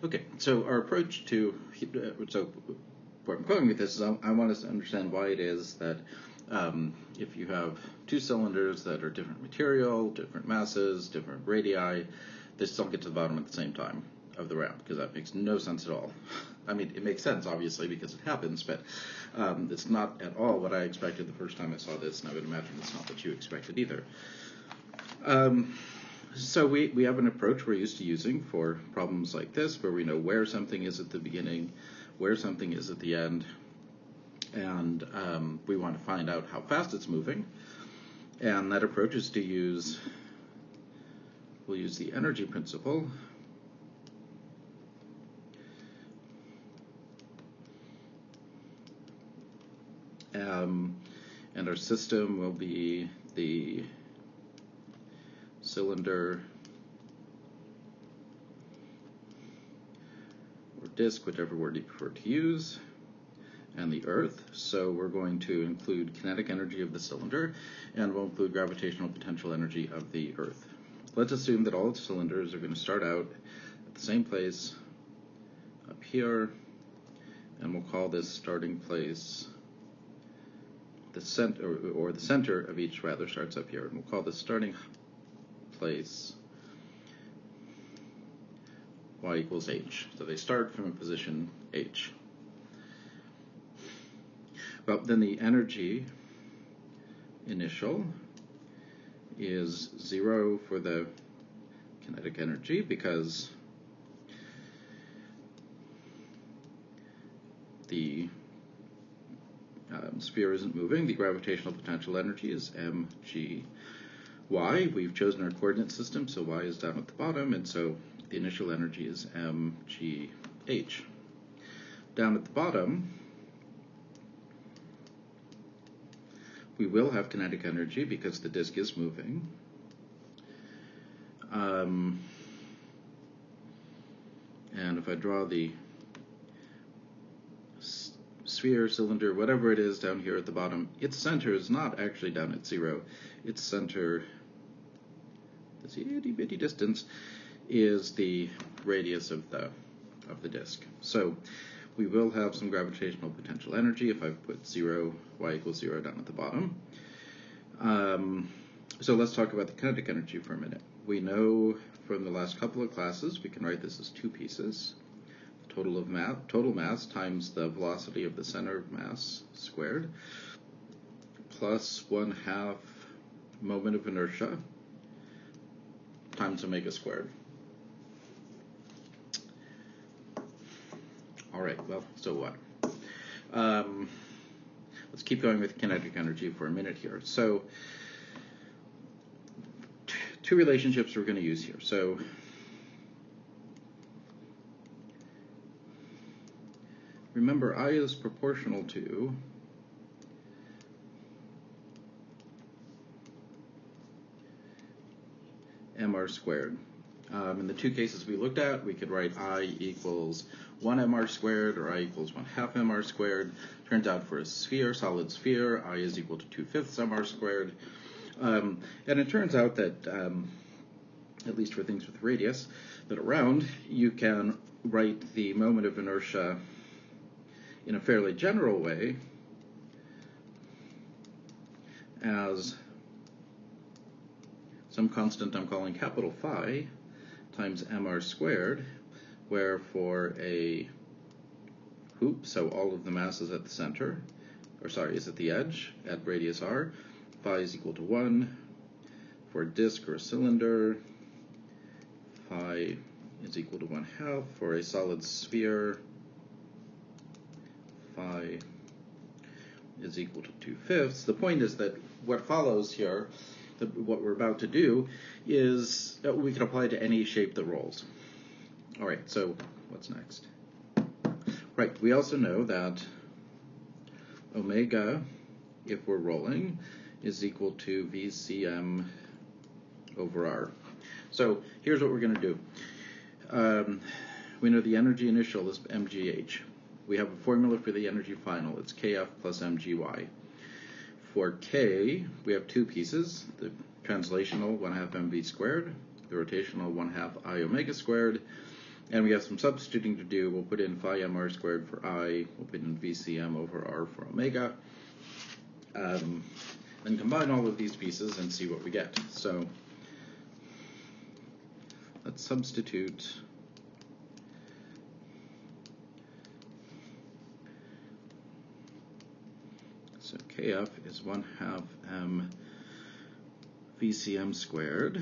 Okay, so our approach to, so where I'm going with this is I want us to understand why it is that if you have two cylinders that are different material, different masses, different radii, they still get to the bottom at the same time of the round, because that makes no sense at all. I mean, it makes sense, obviously, because it happens, but it's not at all what I expected the first time I saw this, and I would imagine it's not what you expected either. So we have an approach we're used to using for problems like this, where we know where something is at the beginning, where something is at the end, and we want to find out how fast it's moving. And that approach is to we'll use the energy principle. And our system will be the cylinder or disk, whichever word you prefer to use, and the Earth. So we're going to include kinetic energy of the cylinder, and we'll include gravitational potential energy of the Earth. Let's assume that all the cylinders are going to start out at the same place up here, and we'll call this starting place the center, or the center of each rather starts up here, and we'll call this starting place y equals h. So they start from a position h. Well, then the energy initial is 0 for the kinetic energy, because the sphere isn't moving. The gravitational potential energy is mg y. We've chosen our coordinate system, so y is down at the bottom, and so the initial energy is mgh. Down at the bottom, we will have kinetic energy because the disk is moving. And if I draw the sphere, cylinder, whatever it is down here at the bottom, its center is not actually down at 0. Its center, this itty bitty distance, is the radius of the disk. So we will have some gravitational potential energy if I put 0, y equals 0 down at the bottom. So let's talk about the kinetic energy for a minute. We know from the last couple of classes, we can write this as two pieces. Total mass times the velocity of the center of mass squared, plus 1/2 moment of inertia times omega squared. All right, well, so what? Let's keep going with kinetic energy for a minute here. So two relationships we're going to use here. So remember, I is proportional to mr squared. In the two cases we looked at, we could write I equals 1 mr squared, or I equals 1/2 mr squared. Turns out for a sphere, solid sphere, I is equal to 2/5 mr squared. And it turns out that, at least for things with radius that are round, you can write the moment of inertia in a fairly general way as some constant I'm calling capital phi times mr squared, where for a hoop, so all of the mass is at the center, is at the edge at radius r, phi is equal to 1. For a disk or a cylinder, phi is equal to 1/2. For a solid sphere, phi is equal to 2/5. The point is that what follows here, what we're about to do, is that we can apply to any shape that rolls. All right, so what's next? Right, we also know that omega, if we're rolling, is equal to VCM over R. So here's what we're going to do. We know the energy initial is mgh. We have a formula for the energy final. It's kF plus mgy. For k, we have two pieces, the translational 1/2 mv squared, the rotational 1/2 I omega squared. And we have some substituting to do. We'll put in phi m r squared for I. We'll put in VCM over R for omega. Then combine all of these pieces and see what we get. So let's substitute so Kf is 1/2 m VCM squared.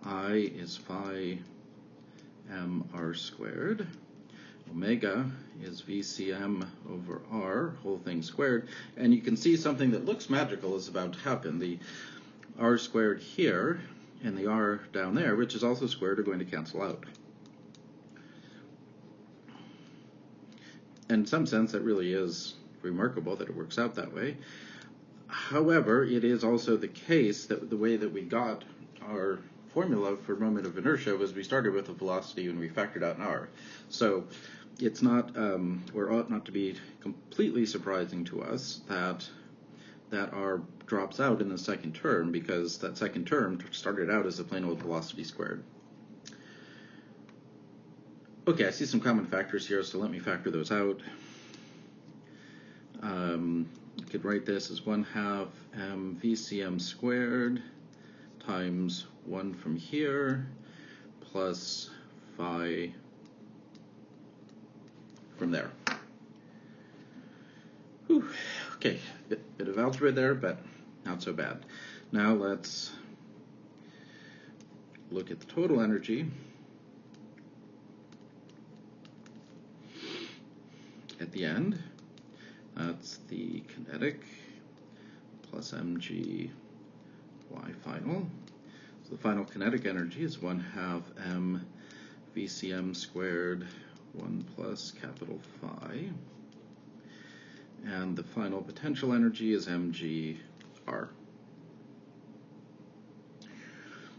I is phi m r squared. Omega is VCM over R, whole thing squared. And you can see something that looks magical is about to happen. The R squared here and the R down there, which is also squared, are going to cancel out. And in some sense, that really is remarkable that it works out that way. However, it is also the case that the way that we got our formula for moment of inertia was we started with a velocity and we factored out an R. So it's not, or ought not to be completely surprising to us that R drops out in the second term, because that second term started out as a plain old velocity squared. Okay, I see some common factors here, so let me factor those out. You could write this as 1/2 m VCM squared times 1 from here plus phi from there. Whew. Okay, bit of algebra there, but not so bad. Now let's look at the total energy at the end. That's the kinetic plus mg y final. So the final kinetic energy is 1/2 m VCM squared 1 plus capital phi. And the final potential energy is mgr.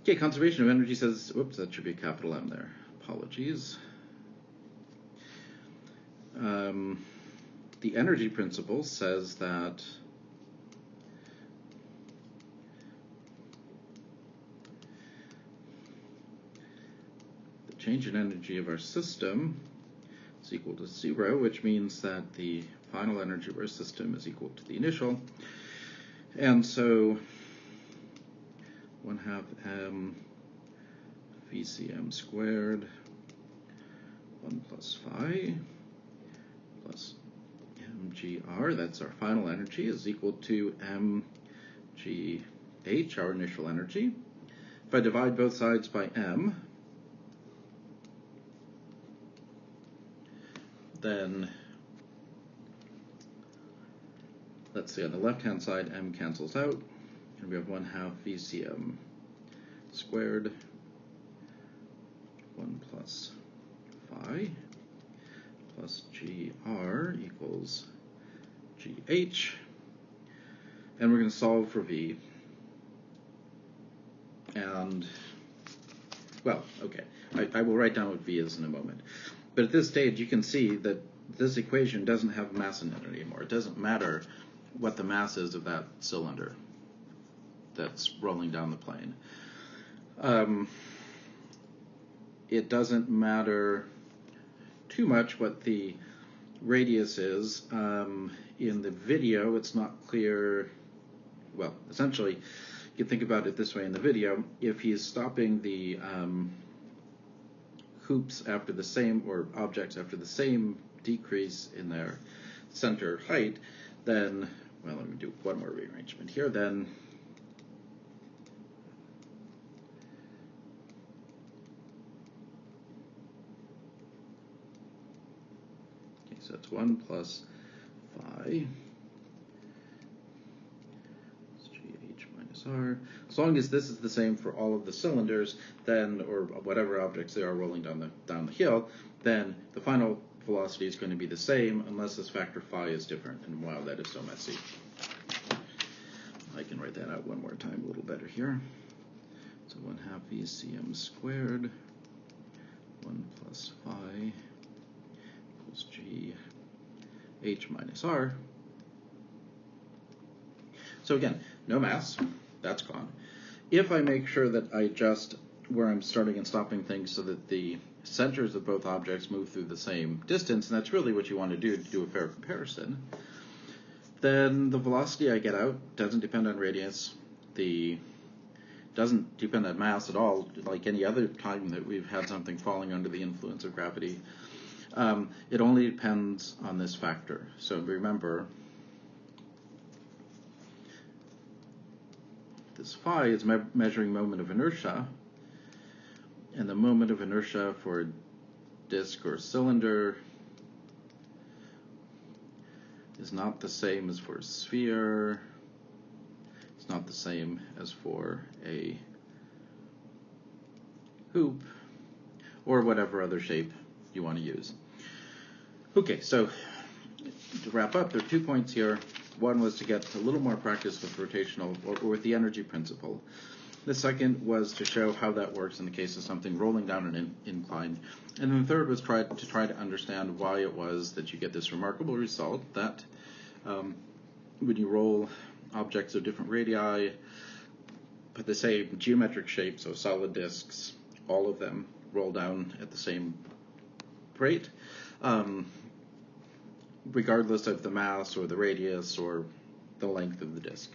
Okay, conservation of energy says, whoops, that should be capital M there. Apologies. The energy principle says that the change in energy of our system is equal to 0, which means that the final energy of our system is equal to the initial. And so 1/2 m VCM squared 1 plus phi plus mgr, that's our final energy, is equal to mgh, our initial energy. If I divide both sides by m, then let's see, on the left-hand side, m cancels out, and we have 1/2 VCM squared 1 plus phi plus gr equals gh, and we're going to solve for v. And, well, okay, I will write down what v is in a moment. But at this stage, you can see that this equation doesn't have mass in it anymore. It doesn't matter what the mass is of that cylinder that's rolling down the plane. It doesn't matter too much what the radius is. In the video, it's not clear. Well, essentially, you can think about it this way in the video. If he's stopping the hoops after the same, or objects after the same decrease in their center height, then, well, let me do one more rearrangement here, then so it's 1 plus phi gh minus r. As long as this is the same for all of the cylinders, then, or whatever objects they are rolling down the hill, then the final velocity is going to be the same unless this factor phi is different. And wow, that is so messy. I can write that out one more time a little better here. So 1/2 VCM squared 1 plus phi equals gh minus r. So again, no mass, that's gone. If I make sure that I just where I'm starting and stopping things so that the centers of both objects move through the same distance, and that's really what you want to do a fair comparison, then the velocity I get out doesn't depend on radius. Doesn't depend on mass at all, like any other time that we've had something falling under the influence of gravity. It only depends on this factor. So remember, this phi is measuring moment of inertia, and the moment of inertia for a disk or cylinder is not the same as for a sphere. It's not the same as for a hoop, or whatever other shape you want to use. Okay, so to wrap up, there are 2 points here. One was to get a little more practice with rotational, or with the energy principle. The second was to show how that works in the case of something rolling down an incline. And then the third was try to understand why it was that you get this remarkable result that when you roll objects of different radii, but the same geometric shape, so solid disks, all of them roll down at the same rate, regardless of the mass or the radius or the length of the disk.